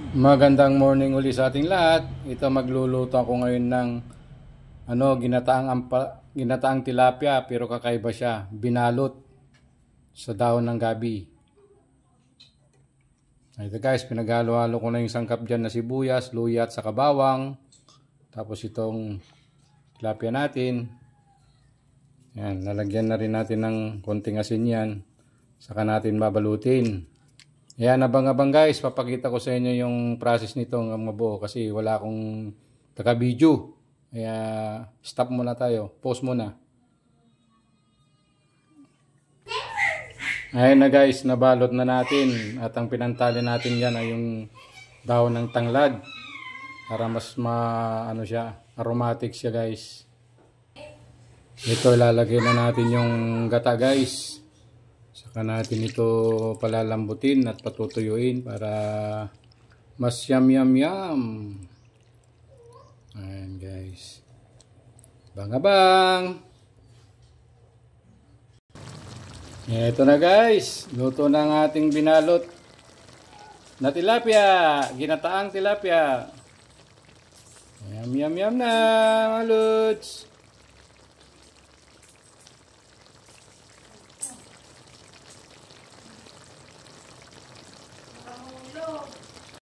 Magandang morning uli sa ating lahat. Ito magluluto ako ngayon ng ginataang tilapia pero kakaiba siya. Binalot sa dahon ng gabi. Ito guys, pinaghalo-halo ko na yung sangkap dyan na sibuyas, luya at saka bawang. Tapos itong tilapia natin. Yan, lalagyan na rin natin ng konting asin yan. Saka natin babalutin. Ayan, abang-abang guys, papakita ko sa inyo yung process nito ng mabuo kasi wala akong taka-video. Kaya stop muna tayo, pause muna. Ayan na guys, nabalot na natin at ang pinantali natin yan ay yung dahon ng tanglad para mas aromatic siya guys. Ito ilalagay na natin yung gata guys. Saka natin ito palalambutin at patutuyuin para mas yum. Ayan guys. Bang-abang! Ito na guys. Luto na ang ating binalot na tilapia. Ginataang tilapia. Yum na mga lods.